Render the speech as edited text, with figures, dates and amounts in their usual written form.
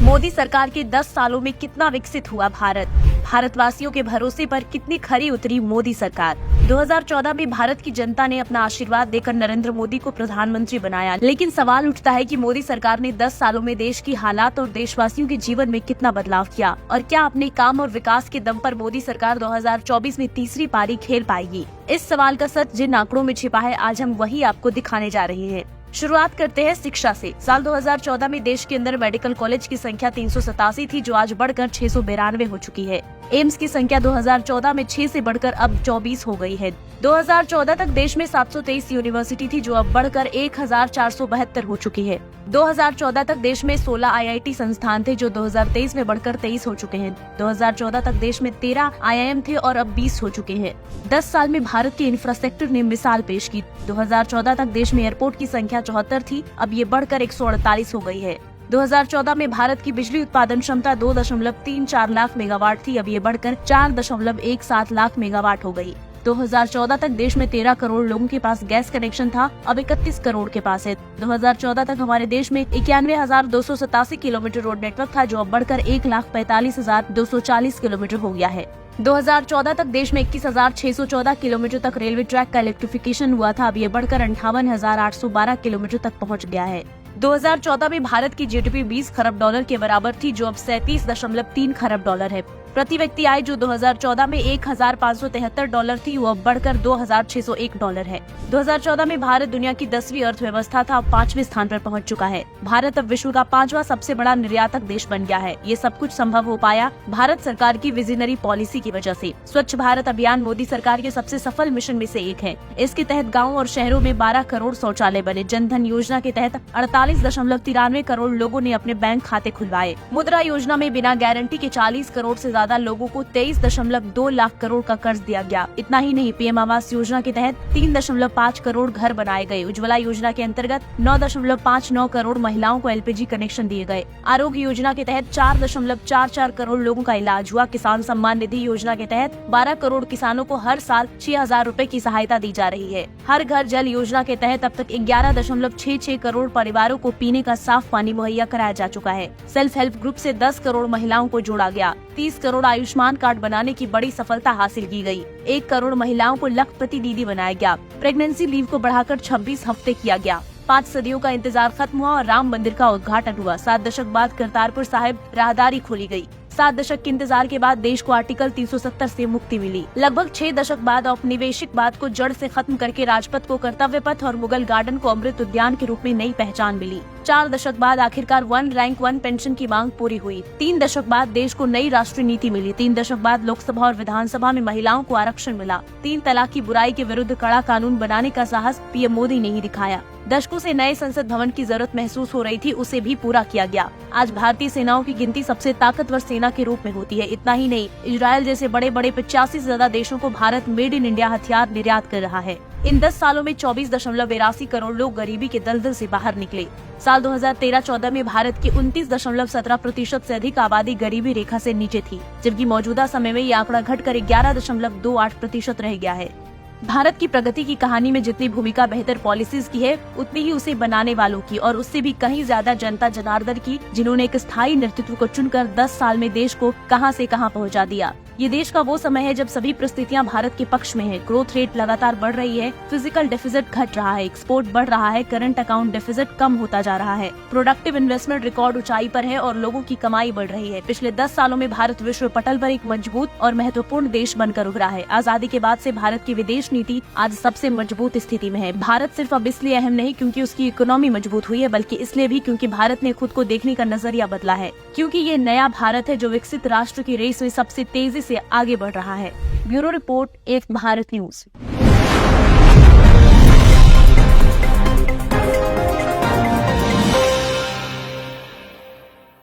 मोदी सरकार के 10 सालों में कितना विकसित हुआ भारत। भारतवासियों के भरोसे पर कितनी खरी उतरी मोदी सरकार। 2014 में भारत की जनता ने अपना आशीर्वाद देकर नरेंद्र मोदी को प्रधानमंत्री बनाया, लेकिन सवाल उठता है कि मोदी सरकार ने 10 सालों में देश की हालात और देशवासियों के जीवन में कितना बदलाव किया और क्या अपने काम और विकास के दम पर मोदी सरकार 2024 में तीसरी पारी खेल पाएगी। इस सवाल का सच जिन आंकड़ों में छिपा है, आज हम वही आपको दिखाने जा रहे हैं। शुरुआत करते हैं शिक्षा से। साल 2014 में देश के अंदर मेडिकल कॉलेज की संख्या 387 थी, जो आज बढ़कर 692 हो चुकी है। एम्स की संख्या 2014 में 6 से बढ़कर अब 24 हो गई है। 2014 तक देश में 723 यूनिवर्सिटी थी, जो अब बढ़कर 1472 हो चुकी है। 2014 तक देश में 16 IIT संस्थान थे, जो 2023 में बढ़कर 23 हो चुके हैं। 2014 तक देश में 13 IIM थे और अब 20 हो चुके हैं। 10 साल में भारत के इंफ्रास्ट्रक्चर ने मिसाल पेश की। 2014 तक देश में एयरपोर्ट की संख्या 74 थी, अब ये बढ़कर 148 हो गई है। 2014 में भारत की बिजली उत्पादन क्षमता 2.34 लाख मेगावाट थी, अब ये बढ़कर 4.17 लाख मेगावाट हो गई। 2014 तक देश में 13 करोड़ लोगों के पास गैस कनेक्शन था, अब 31 करोड़ के पास है। 2014 तक हमारे देश में 91,287 किलोमीटर रोड नेटवर्क था, जो अब बढ़कर 1,45,240 किलोमीटर हो गया है। 2014 तक देश में 21,614 किलोमीटर तक रेलवे ट्रैक का इलेक्ट्रिफिकेशन हुआ था, अब ये बढ़कर 58,812 किलोमीटर तक पहुँच गया है। 2014 में भारत की GDP 20 खरब डॉलर के बराबर थी, जो अब 37.3 खरब डॉलर है। प्रति व्यक्ति आय जो 2014 में $1,573 थी, वो अब बढ़कर $2,601 है। 2014 में भारत दुनिया की 10वीं अर्थव्यवस्था था, अब 5वें स्थान पर पहुंच चुका है। भारत अब विश्व का 5वां सबसे बड़ा निर्यातक देश बन गया है। ये सब कुछ संभव हो पाया भारत सरकार की विजनरी पॉलिसी की वजह से। स्वच्छ भारत अभियान मोदी सरकार के सबसे सफल मिशन में से एक है। इसके तहत गाँव और शहरों में 12 करोड़ शौचालय बने। जन धन योजना के तहत 48.93 करोड़ लोगों ने अपने बैंक खाते खुलवाए। मुद्रा योजना में बिना गारंटी के 40 करोड़ से ज्यादा लोगों को 23.2 लाख करोड़ का कर्ज दिया गया। इतना ही नहीं, PM आवास योजना के तहत 3.5 करोड़ घर बनाए गए। उज्ज्वला योजना के अंतर्गत 9.59 करोड़ महिलाओं को LPG कनेक्शन दिए गए। आरोग्य योजना के तहत 4.44 करोड़ लोगों का इलाज हुआ। किसान सम्मान निधि योजना के तहत 12 करोड़ किसानों को हर साल 6,000 रूपए की सहायता दी जा रही है। हर घर जल योजना के तहत अब तक 11.66 करोड़ परिवारों को पीने का साफ पानी मुहैया कराया जा चुका है। सेल्फ हेल्प ग्रुप से 10 करोड़ महिलाओं को जोड़ा गया। 30 करोड़ आयुष्मान कार्ड बनाने की बड़ी सफलता हासिल की गई। 1 करोड़ महिलाओं को लखपति दीदी बनाया गया। प्रेगनेंसी लीव को बढ़ाकर 26 हफ्ते किया गया। 5 सदियों का इंतजार खत्म हुआ और राम मंदिर का उद्घाटन हुआ। 7 दशक बाद करतारपुर साहिब राहदारी खोली गई। 7 दशक के इंतजार के बाद देश को आर्टिकल 370 से मुक्ति मिली। लगभग 6 दशक बाद औपनिवेशिकवाद को जड़ से खत्म करके राजपथ को कर्तव्य पथ और मुगल गार्डन को अमृत उद्यान के रूप में नई पहचान मिली। 4 दशक बाद आखिरकार 1 रैंक 1 पेंशन की मांग पूरी हुई। 3 दशक बाद देश को नई राष्ट्रीय नीति मिली। 3 दशक बाद लोकसभा और विधानसभा में महिलाओं को आरक्षण मिला। 3 तलाक की बुराई के विरुद्ध कड़ा कानून बनाने का साहस PM मोदी ने ही दिखाया। दशकों से नए संसद भवन की जरूरत महसूस हो रही थी, उसे भी पूरा किया गया। आज भारतीय सेनाओं की गिनती सबसे ताकतवर सेना के रूप में होती है। इतना ही नहीं, इजरायल जैसे बड़े बड़े 85 से ज्यादा देशों को भारत मेड इन इंडिया हथियार निर्यात कर रहा है। इन 10 सालों में 24.82 करोड़ लोग गरीबी के दलदल से बाहर निकले। साल 2013-14 में भारत की 29.17% से अधिक आबादी गरीबी रेखा से नीचे थी, जबकि मौजूदा समय में ये आंकड़ा घटकर 11.28% रह गया है। भारत की प्रगति की कहानी में जितनी भूमिका बेहतर पॉलिसीज की है, उतनी ही उसे बनाने वालों की और उससे भी कहीं ज्यादा जनता जनार्दन की, जिन्होंने एक स्थायी नेतृत्व को चुनकर 10 साल में देश को कहां से कहां पहुंचा दिया। ये देश का वो समय है जब सभी परिस्थितियां भारत के पक्ष में है। ग्रोथ रेट लगातार बढ़ रही है, फिजिकल डेफिसिट घट रहा है, एक्सपोर्ट बढ़ रहा है, करंट अकाउंट डेफिसिट कम होता जा रहा है, प्रोडक्टिव इन्वेस्टमेंट रिकॉर्ड ऊंचाई पर है और लोगों की कमाई बढ़ रही है। पिछले 10 सालों में भारत विश्व पटल पर एक मजबूत और महत्वपूर्ण देश बनकर उभरा है। आजादी के बाद से भारत की विदेश नीति आज सबसे मजबूत स्थिति में है। भारत सिर्फ अब इसलिए अहम नहीं क्योंकि उसकी इकोनॉमी मजबूत हुई है, बल्कि इसलिए भी क्योंकि भारत ने खुद को देखने का नजरिया बदला है। क्योंकि ये नया भारत है जो विकसित राष्ट्र की रेस में सबसे तेजी से आगे बढ़ रहा है। ब्यूरो रिपोर्ट, एक भारत न्यूज।